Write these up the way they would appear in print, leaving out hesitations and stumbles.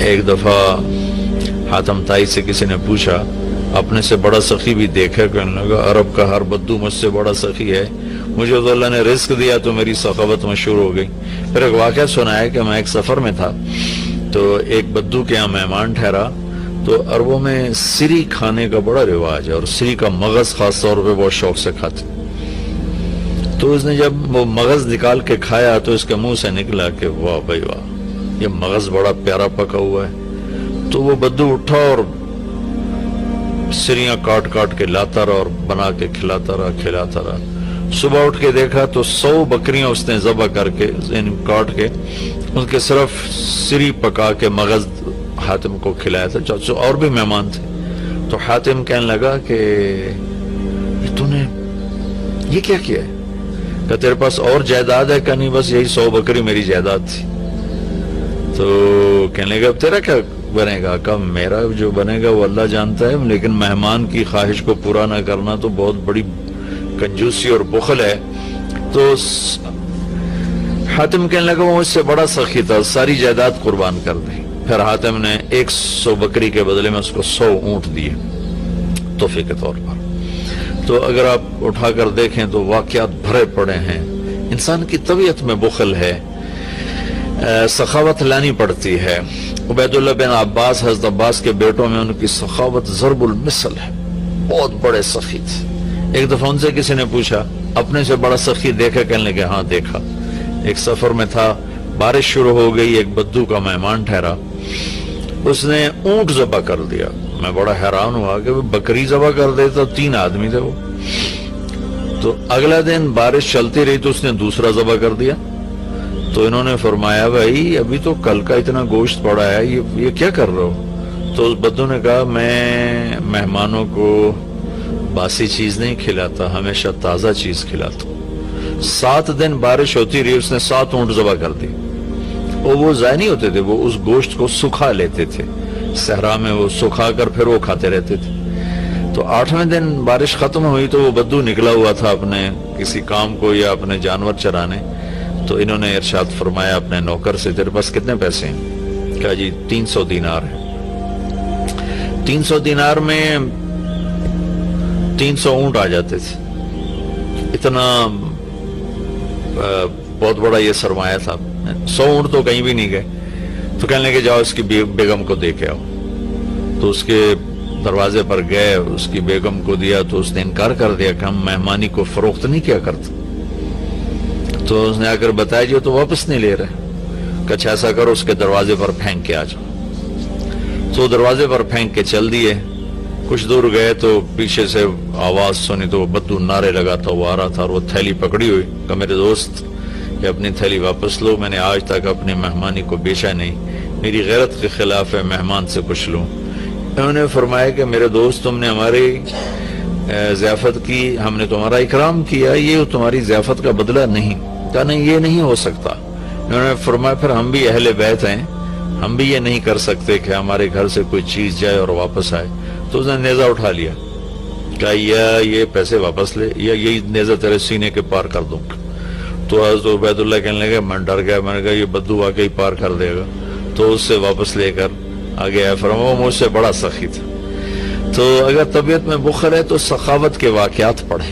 ایک دفعہ حاتم تائی سے کسی نے پوچھا اپنے سے بڑا سخی بھی دیکھا؟ کہنے لگا عرب کا ہر بدو مجھ سے بڑا سخی ہے، مجھے تو اللہ نے رزق دیا تو میری سخاوت مشہور ہو گئی۔ پھر ایک واقعہ سنا ہے کہ میں ایک سفر میں تھا تو ایک بدو کے یہاں مہمان ٹھہرا، تو عربوں میں سری کھانے کا بڑا رواج ہے اور سری کا مغز خاص طور پہ بہت شوق سے کھاتے۔ تو اس نے جب وہ مغز نکال کے کھایا تو اس کے منہ سے نکلا کہ واہ بھائی واہ، یہ مغز بڑا پیارا پکا ہوا ہے۔ تو وہ بدو اٹھا اور سریاں کاٹ کاٹ کے لاتا رہا اور بنا کے کھلاتا رہا۔ صبح اٹھ کے دیکھا تو 100 بکریاں اس نے ذبح کر کے کاٹ کے ان کے صرف سری پکا کے مغز حاتم کو کھلایا تھا۔ اور بھی مہمان تھے تو حاتم کہنے لگا کہ تو نے یہ کیا کیا ہے؟ کہ تیرے پاس اور جائیداد ہے؟ کہ نہیں، بس یہی 100 بکری میری جائیداد تھی۔ تو کہنے لگا تیرا کیا بنے گا؟ کہ میرا جو بنے گا وہ اللہ جانتا ہے، لیکن مہمان کی خواہش کو پورا نہ کرنا تو بہت بڑی کنجوسی اور بخل ہے۔ تو حاتم کہنے لگا وہ مجھ سے بڑا سخی تھا، ساری جائیداد قربان کر دی۔ پھر حاتم نے 100 بکری کے بدلے میں اس کو 100 اونٹ دیے تحفے کے طور پر۔ تو اگر آپ اٹھا کر دیکھیں تو واقعات بھرے پڑے ہیں۔ انسان کی طبیعت میں بخل ہے، سخاوت لانی پڑتی ہے۔ عبید اللہ بن عباس، حضرت عباس کے بیٹوں میں ان کی سخاوت ضرب المثل ہے، بہت بڑے سخی تھے۔ ایک دفعہ ان سے کسی نے پوچھا اپنے سے بڑا سخی دیکھا؟ کہنے لگے ہاں دیکھا۔ ایک سفر میں تھا، بارش شروع ہو گئی، ایک بدو کا مہمان ٹھہرا، اس نے اونٹ ذبح کر دیا۔ میں بڑا حیران ہوا کہ بکری ذبح کر دیتا، 3 آدمی تھے وہ۔ تو اگلا دن بارش چلتی رہی تو اس نے دوسرا ذبح کر دیا۔ تو انہوں نے فرمایا بھائی ابھی تو کل کا اتنا گوشت پڑا ہے، یہ کیا کر رہے ہو؟ تو اس بدو نے کہا میں مہمانوں کو باسی چیز نہیں کھلاتا، ہمیشہ تازہ چیز کھلاتا ہوں۔ 7 دن بارش ہوتی رہی، اس نے 7 اونٹ ذبح کر دی، اور وہ ضائع نہیں ہوتے تھے، وہ اس گوشت کو سکھا لیتے تھے، صحرا میں وہ سکھا کر پھر وہ کھاتے رہتے تھے۔ تو 8ویں دن بارش ختم ہوئی تو وہ بدو نکلا ہوا تھا اپنے کسی کام کو یا اپنے جانور چرانے۔ تو انہوں نے ارشاد فرمایا اپنے نوکر سے تیرے پاس کتنے پیسے ہیں؟ کہا جی 300 دینار ہے۔ 300 دینار میں 300 اونٹ آ جاتے تھے، اتنا بہت بڑا یہ سرمایہ تھا۔ 100 اونٹ تو کہیں بھی نہیں گئے۔ تو کہنے لگے جاؤ اس کی بیگم کو دے کے آؤ۔ تو اس کے دروازے پر گئے، اس کی بیگم کو دیا تو اس نے انکار کر دیا کہ ہم مہمانی کو فروخت نہیں کیا کرتے۔ تو اس نے آ کر بتایا جی تو واپس نہیں لے رہے۔ کہ اچھا ایسا کرو اس کے دروازے پر پھینک کے آ جاؤ۔ تو دروازے پر پھینک کے چل دیے۔ کچھ دور گئے تو پیچھے سے آواز سنی تو وہ بدو نعرے لگاتا ہوا آ رہا تھا اور وہ تھیلی پکڑی ہوئی کہ میرے دوست یہ اپنی تھیلی واپس لو، میں نے آج تک اپنی مہمانی کو بیچا نہیں، میری غیرت کے خلاف ہے مہمان سے کچھ لوں۔ انہوں نے فرمایا کہ میرے دوست تم نے ہماری ضیافت کی، ہم نے تمہارا اکرام کیا، یہ تمہاری ضیافت کا بدلہ نہیں۔ کہا نہیں یہ نہیں ہو سکتا۔ انہوں نے فرمایا پھر ہم بھی اہل بیت ہیں، ہم بھی یہ نہیں کر سکتے کہ ہمارے گھر سے کوئی چیز جائے اور واپس آئے۔ تو اس نے نیزہ اٹھا لیا، کہا یا یہ پیسے واپس لے یا یہی نیزہ تیرے سینے کے پار کر دوں۔ تو حضرت عبید اللہ کہنے لگے میں ڈر گیا، میں نے کہا یہ بدو واقعی پار کر دے گا۔ تو اس سے واپس لے کر آگے آیا، فرمایا مجھ سے بڑا سخی تھا۔ تو اگر طبیعت میں بخل ہے تو سخاوت کے واقعات پڑھیں،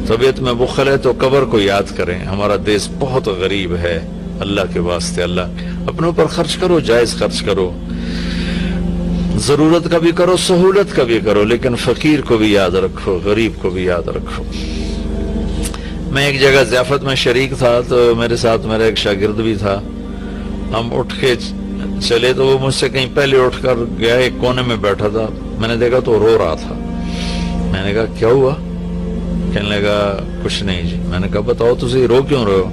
طبیعت میں بخل ہے تو قبر کو یاد کریں۔ ہمارا دیش بہت غریب ہے، اللہ کے واسطے اللہ اپنے اوپر خرچ کرو، جائز خرچ کرو، ضرورت کا بھی کرو، سہولت کا بھی کرو، لیکن فقیر کو بھی یاد رکھو، غریب کو بھی یاد رکھو۔ میں ایک جگہ ضیافت میں شریک تھا تو میرے ساتھ میرا ایک شاگرد بھی تھا۔ ہم اٹھ کے چلے تو وہ مجھ سے کہیں پہلے اٹھ کر گیا، ایک کونے میں بیٹھا تھا، میں نے دیکھا تو رو رہا تھا۔ میں نے کہا کیا ہوا؟ کہنے لگا کچھ نہیں جی۔ میں نے کہا بتاؤ تسی رو کیوں رہے ہو؟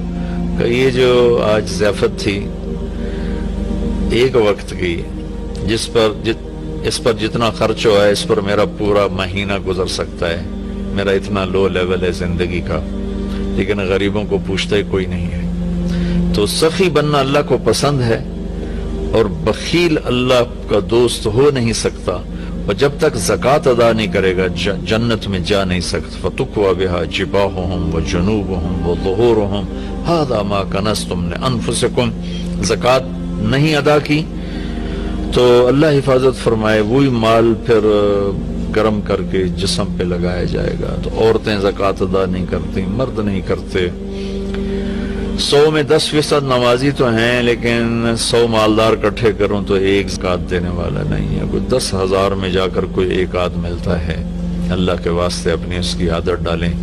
کہ یہ جو آج ضیافت تھی ایک وقت کی، اس پر جتنا خرچ ہوا ہے اس پر میرا پورا مہینہ گزر سکتا ہے، میرا اتنا لو لیول ہے زندگی کا، لیکن غریبوں کو پوچھتا ہی کوئی نہیں ہے۔ تو سخی بننا اللہ کو پسند ہے، اور بخیل اللہ کا دوست ہو نہیں سکتا، اور جب تک زکوٰۃ ادا نہیں کرے گا جنت میں جا نہیں سکتا۔ فَتُقْوَى بِهَا جِبَاهُهُمْ وَجُنُوبُهُمْ وَظُهُورُهُمْ هَذَا مَا كَنَزْتُمْ لِأَنفُسِكُمْ۔ زکوٰۃ نہیں ادا کی تو اللہ حفاظت فرمائے، وہی مال پھر گرم کر کے جسم پہ لگایا جائے گا۔ تو عورتیں زکوٰۃ ادا نہیں کرتی، مرد نہیں کرتے۔ 100 میں 10% نمازی تو ہیں، لیکن 100 مالدار اکٹھے کروں تو ایک زکوٰۃ دینے والا نہیں ہے۔ کوئی 10,000 میں جا کر کوئی ایک آدھ ملتا ہے۔ اللہ کے واسطے اپنی اس کی عادت ڈالیں۔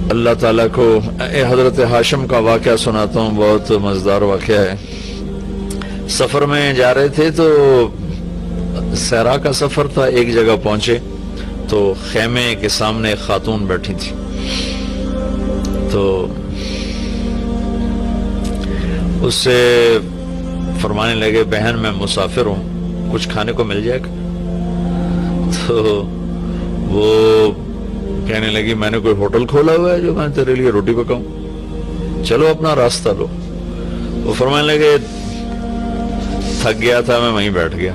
اللہ تعالیٰ کو حضرت ہاشم کا واقعہ سناتا ہوں، بہت مزیدار واقعہ ہے۔ سفر میں جا رہے تھے تو صحرا کا سفر تھا، ایک جگہ پہنچے تو خیمے کے سامنے ایک خاتون بیٹھی تھی، تو اس سے فرمانے لگے بہن میں مسافر ہوں، کچھ کھانے کو مل جائے گا؟ تو وہ کہنے لگی میں نے کوئی ہوٹل کھولا ہوا ہے جو میں تیرے لیے روٹی پکاؤں، چلو اپنا راستہ لو۔ وہ فرمانے لگے تھک گیا تھا میں وہیں بیٹھ گیا۔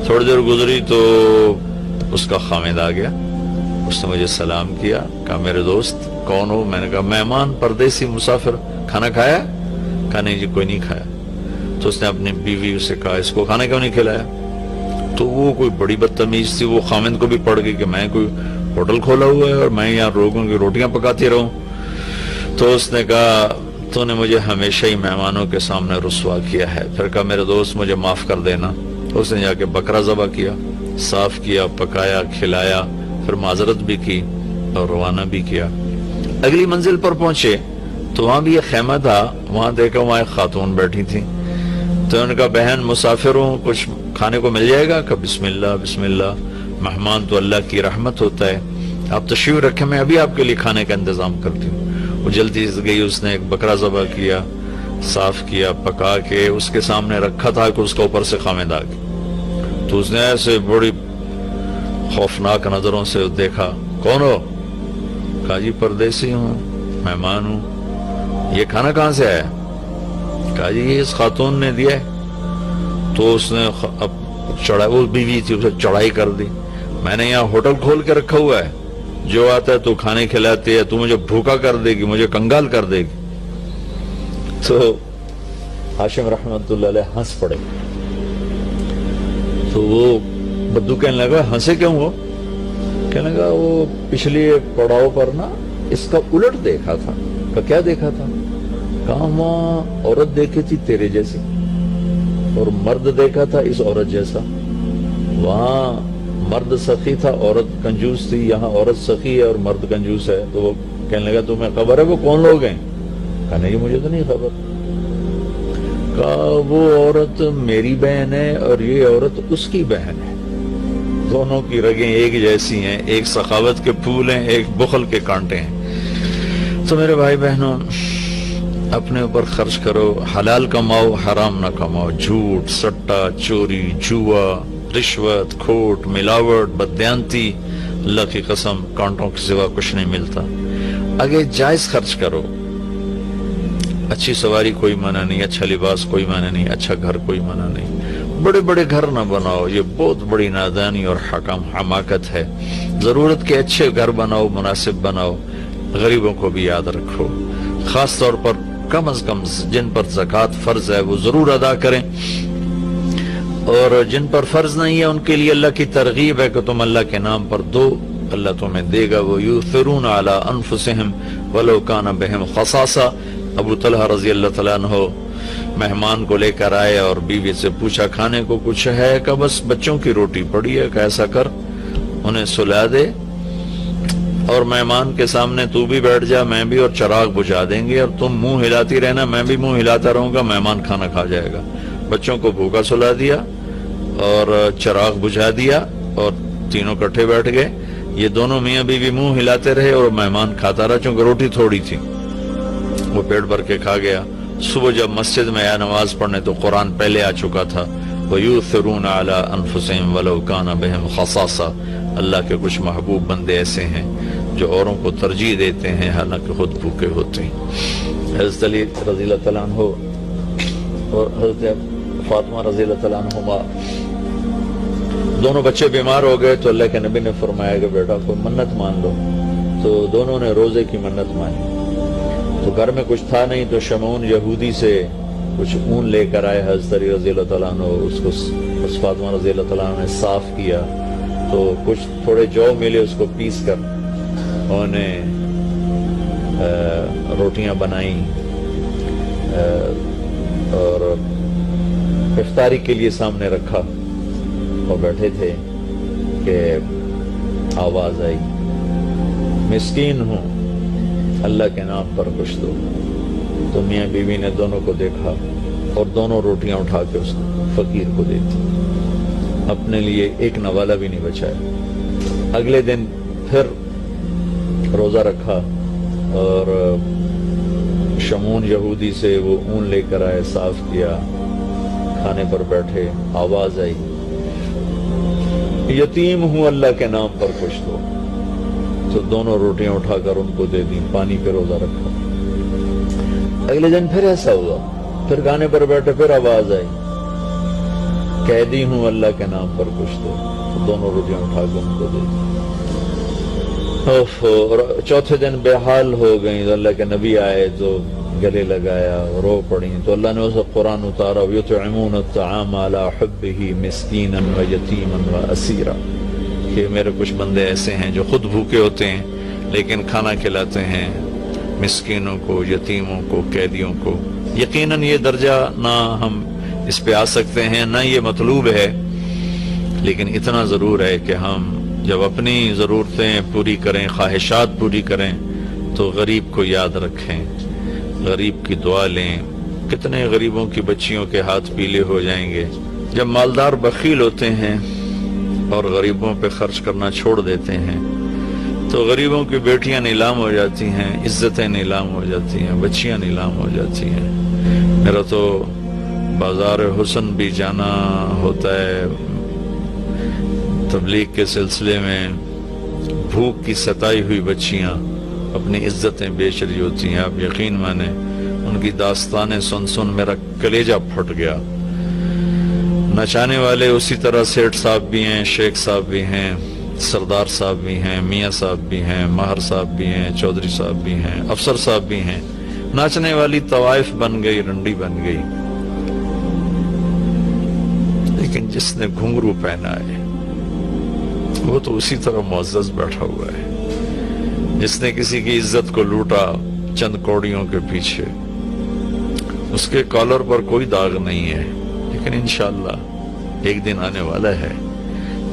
تھوڑی دیر گزری تو اس کا خامد آ گیا، اس نے مجھے سلام کیا، کہا میرے دوست کون ہو؟ میں نے کہا مہمان، پردیسی، مسافر، کھانا کھایا؟ کہا نہیں جی کوئی نہیں کھایا۔ تو اس نے اپنی بیوی سے کہا اس کو کھانا کیوں نہیں کھلایا؟ تو وہ کوئی بڑی بدتمیز تھی، وہ خامد کو بھی پڑ گئی کہ میں کوئی ہوٹل کھولا ہوا ہے اور میں یہاں لوگوں کی روٹیاں پکاتی رہوں۔ تو اس نے کہا تو نے مجھے ہمیشہ ہی مہمانوں کے سامنے رسوا کیا ہے۔ پھر کہا میرے دوست مجھے معاف کر دینا۔ اس نے جا کے بکرا ذبح کیا، صاف کیا، پکایا، کھلایا، پھر معذرت بھی کی اور روانہ بھی کیا۔ اگلی منزل پر پہنچے تو وہاں بھی ایک خیمہ تھا، وہاں دیکھا وہاں ایک خاتون بیٹھی تھی۔ تو ان کا بہن مسافر ہوں، کچھ کھانے کو مل جائے گا؟ کہ بسم اللہ بسم اللہ، مہمان تو اللہ کی رحمت ہوتا ہے، آپ تشریف رکھیں میں ابھی آپ کے لیے کھانے کا انتظام کرتی ہوں۔ وہ جلدی سے گئی، اس نے ایک بکرا ذبح کیا، صاف کیا، پکا کے اس کے سامنے رکھا تھا کہ اس کا اوپر سے خامد آ گیا۔ تو اس نے ایسے بڑی خوفناک نظروں سے دیکھا، کون ہو؟ کہا جی پردیسی ہوں، مہمان ہوں۔ یہ کھانا کہاں سے آیا؟ کہا جی یہ اس خاتون نے دیا ہے۔ تو اس نے وہ بیوی تھی، اسے چڑھائی کر دی، میں نے یہاں ہوٹل کھول کے رکھا ہوا ہے، جو آتا ہے تو کھانے کھلاتی ہے، تو مجھے بھوکا کر دے گی، مجھے کنگال کر دے گی۔ تو ہاشم رحمت اللہ علیہ ہنس پڑے۔ تو وہ بدو کہنے لگا ہنسے کیوں ہو؟ کہنے لگا وہ پچھلی پڑاؤ پر نا اس کا الٹ دیکھا تھا۔ کہ کیا دیکھا تھا؟ کہاں وہاں عورت دیکھی تھی تیرے جیسی اور مرد دیکھا تھا اس عورت جیسا، وہاں مرد سخی تھا، عورت کنجوس تھی، یہاں عورت سخی ہے اور مرد کنجوس ہے۔ تو وہ کہنے لگا تمہیں خبر ہے وہ کون لوگ ہیں؟ کہا نہیں مجھے تو نہیں خبر۔ کہا وہ عورت میری بہن ہے اور یہ عورت اس کی بہن ہے، دونوں کی رگیں ایک جیسی ہیں، ایک سخاوت کے پھول ہیں، ایک بخل کے کانٹے ہیں۔ تو میرے بھائی بہنوں اپنے اوپر خرچ کرو، حلال کماؤ، حرام نہ کماؤ، جھوٹ، سٹا، چوری، جوا، رشوت، کھوٹ، ملاوٹ، بددیانتی، اللہ کی قسم کانٹوں کے سوا کچھ نہیں ملتا۔ آگے جائز خرچ کرو، اچھی سواری کوئی منع نہیں، اچھا لباس کوئی منع نہیں، اچھا گھر کوئی منع نہیں۔ بڑے بڑے گھر نہ بناؤ، یہ بہت بڑی نادانی اور حماقت ہے۔ ضرورت کے اچھے گھر بناؤ، مناسب بناؤ، غریبوں کو بھی یاد رکھو، خاص طور پر کم از کم جن پر زکوٰۃ فرض ہے وہ ضرور ادا کریں، اور جن پر فرض نہیں ہے ان کے لیے اللہ کی ترغیب ہے کہ تم اللہ کے نام پر دو، اللہ تمہیں دے گا۔ وَيُؤْثِرُونَ عَلَىٰ أَنفُسِهِمْ وَلَوْ كَانَ بِهِمْ خَصَاصَةٌ۔ ابو طلحہ رضی اللہ تعالیٰ عنہ مہمان کو لے کر آئے اور بیوی سے پوچھا کھانے کو کچھ ہے؟ کہ بس بچوں کی روٹی پڑی ہے۔ کہ ایسا کر انہیں سلا دے اور مہمان کے سامنے تو بھی بیٹھ جا، میں بھی، اور چراغ بجھا دیں گے، اور تم منہ ہلاتی رہنا، میں بھی منہ ہلاتا رہوں گا، مہمان کھانا کھا جائے گا۔ بچوں کو بھوکا سلا دیا اور چراغ بجھا دیا اور تینوں کٹھے بیٹھ گئے۔ یہ دونوں میاں بیوی منہ ہلاتے رہے اور مہمان کھاتا رہا، چونکہ روٹی تھوڑی تھی، وہ پیٹ بھر کے کھا گیا۔ صبح جب مسجد میں آیا نماز پڑھنے تو قرآن پہلے آ چکا تھا، وَيُؤْثِرُونَ عَلَىٰ أَنفُسِهِمْ وَلَوْ كَانَ بِهِمْ خَصَاصَةٌ۔ اللہ کے کچھ محبوب بندے ایسے ہیں جو اوروں کو ترجیح دیتے ہیں حالانکہ خود بھوکے ہوتے ہیں۔ حضرت علی رضی اللہ تعالیٰ عنہ اور حضرت فاطمہ رضی اللہ تعالیٰ عنہما دونوں بچے بیمار ہو گئے تو اللہ کے نبی نے فرمایا کہ بیٹا کوئی منت مان لو، تو دونوں نے روزے کی منت مانی۔ تو گھر میں کچھ تھا نہیں تو شمعون یہودی سے کچھ اون لے کر آئے حضرت علی رضی اللہ تعالیٰ عنہ، اس کو حضرت فاطمہ رضی اللہ تعالیٰ عنہ نے صاف کیا، تو کچھ تھوڑے جو ملے اس کو پیس کر انہوں نے روٹیاں بنائیں اور افطاری کے لیے سامنے رکھا اور بیٹھے تھے کہ آواز آئی، مسکین ہوں اللہ کے نام پر کچھ دو۔ تو میاں بیوی نے دونوں کو دیکھا اور دونوں روٹیاں اٹھا کے اس فقیر کو دے دی، اپنے لیے ایک نوالا بھی نہیں بچایا۔ اگلے دن پھر روزہ رکھا اور شمون یہودی سے وہ اون لے کر آئے، صاف کیا، کھانے پر بیٹھے، آواز آئی، یتیم ہوں اللہ کے نام پر کچھ دو۔ تو دونوں روٹیاں اٹھا کر ان کو دے دی، پانی پہ روزہ رکھا۔ اگلے دن پھر ایسا ہوا، پھر کھانے پر بیٹھے، پھر آواز آئی، قیدی ہوں اللہ کے نام پر کچھ دو۔ تو دونوں روٹیاں اٹھا کے ان کو دے دی۔ اور چوتھے دن بے حال ہو گئیں تو اللہ کے نبی آئے تو گلے لگایا، رو پڑی، تو اللہ نے اسے قرآن اتارا، یطعمون الطعام علی حبہ مسکینا ویتیما واسیرا، کہ میرے کچھ بندے ایسے ہیں جو خود بھوکے ہوتے ہیں لیکن کھانا کھلاتے ہیں مسکینوں کو، یتیموں کو، قیدیوں کو۔ یقیناً یہ درجہ نہ ہم اس پہ آ سکتے ہیں، نہ یہ مطلوب ہے، لیکن اتنا ضرور ہے کہ ہم جب اپنی ضرورتیں پوری کریں، خواہشات پوری کریں، تو غریب کو یاد رکھیں، غریب کی دعا لیں۔ کتنے غریبوں کی بچیوں کے ہاتھ پیلے ہو جائیں گے جب مالدار بخیل ہوتے ہیں اور غریبوں پہ خرچ کرنا چھوڑ دیتے ہیں، تو غریبوں کی بیٹیاں نیلام ہو جاتی ہیں، عزتیں نیلام ہو جاتی ہیں، بچیاں نیلام ہو جاتی ہیں۔ میرا تو بازار حسن بھی جانا ہوتا ہے تبلیغ کے سلسلے میں، بھوک کی ستائی ہوئی بچیاں اپنی عزتیں بیچ رہی ہوتی ہیں۔ آپ یقین مانیں ان کی داستانیں سن سن میرا کلیجہ پھٹ گیا۔ نچانے والے اسی طرح سیٹھ صاحب بھی ہیں، شیخ صاحب بھی ہیں، سردار صاحب بھی ہیں، میاں صاحب بھی ہیں، ماہر صاحب بھی ہیں، چودھری صاحب بھی ہیں، افسر صاحب بھی ہیں۔ ناچنے والی طوائف بن گئی، رنڈی بن گئی، لیکن جس نے گھنگرو پہنا ہے وہ تو اسی طرح معزز بیٹھا ہوا ہے۔ جس نے کسی کی عزت کو لوٹا چند کوڑیوں کے پیچھے، اس کے کالر پر کوئی داغ نہیں ہے، لیکن انشاءاللہ ایک دن آنے والا ہے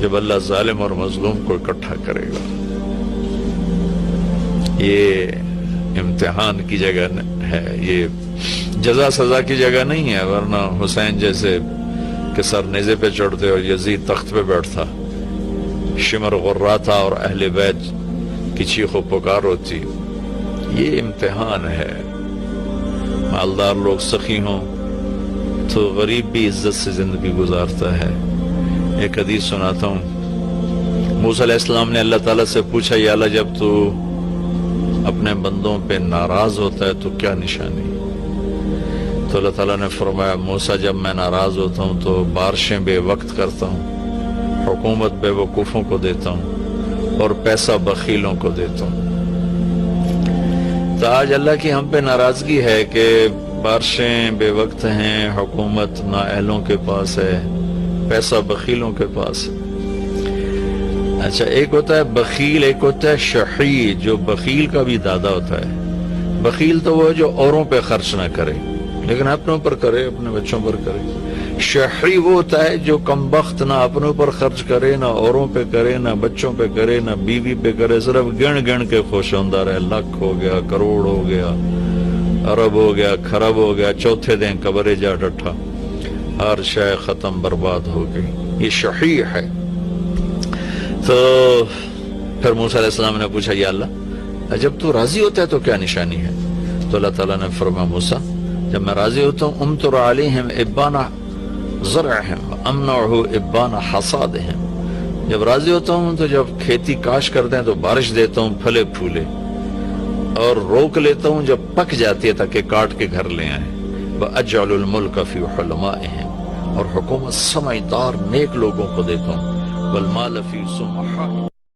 جب اللہ ظالم اور مظلوم کو اکٹھا کرے گا۔ یہ امتحان کی جگہ ہے، یہ جزا سزا کی جگہ نہیں ہے، ورنہ حسین جیسے کہ سر نیزے پہ چڑھتے اور یزید تخت پہ بیٹھتا، شمر غرہ تھا اور اہل بیت کی چیخ و پکار ہوتی۔ یہ امتحان ہے، مالدار لوگ سخی ہوں تو غریب بھی عزت سے زندگی گزارتا ہے۔ ایک حدیث سناتا ہوں، موسیٰ علیہ السلام نے اللہ تعالیٰ سے پوچھا، یا اللہ جب تو اپنے بندوں پہ ناراض ہوتا ہے تو کیا نشانی؟ تو اللہ تعالیٰ نے فرمایا، موسیٰ جب میں ناراض ہوتا ہوں تو بارشیں بے وقت کرتا ہوں، حکومت بے وقوفوں کو دیتا ہوں اور پیسہ بخیلوں کو دیتا ہوں۔ تو آج اللہ کی ہم پہ ناراضگی ہے کہ بارشیں بے وقت ہیں، حکومت نااہلوں کے پاس ہے، پیسہ بخیلوں کے پاس ہے۔ اچھا، ایک ہوتا ہے بخیل، ایک ہوتا ہے شحیح، جو بخیل کا بھی دادا ہوتا ہے۔ بخیل تو وہ جو اوروں پہ خرچ نہ کرے لیکن اپنوں پر کرے، اپنے بچوں پر کرے۔ شحیح وہ ہوتا ہے جو کم بخت، نہ اپنوں پر خرچ کرے، نہ اوروں پہ کرے، نہ بچوں پہ کرے، نہ بیوی پہ کرے، صرف گن گن کے خوش ہوندہ رہے، لاکھ ہو گیا، کروڑ ہو گیا، ارب ہو گیا، خراب ہو گیا، چوتھے دن قبرے جا ڈٹھا، ہر شے ختم برباد ہو گئی۔ یہ شحیح ہے۔ تو پھر موسیٰ علیہ السلام نے پوچھا، یا اللہ جب تو راضی ہوتا ہے تو کیا نشانی ہے؟ تو اللہ تعالیٰ نے فرمایا، موسیٰ جب میں راضی ہوتا ہوں، امطر علیہم ابان زرعہم امنعہ ابان حصادہم، جب راضی ہوتا ہوں تو جب کھیتی کاش کرتے ہیں تو بارش دیتا ہوں پھلے پھولے، اور روک لیتا ہوں جب پک جاتی ہے تاکہ کاٹ کے گھر لے آئیں۔ وَأَجْعَلُ الْمُلْكَ فِي حُلَمَائِهِمْ، اور حکومت سمجھدار نیک لوگوں کو دیتا ہوں، وَالْمَالَ فِي سُمَحَائِهِمْ۔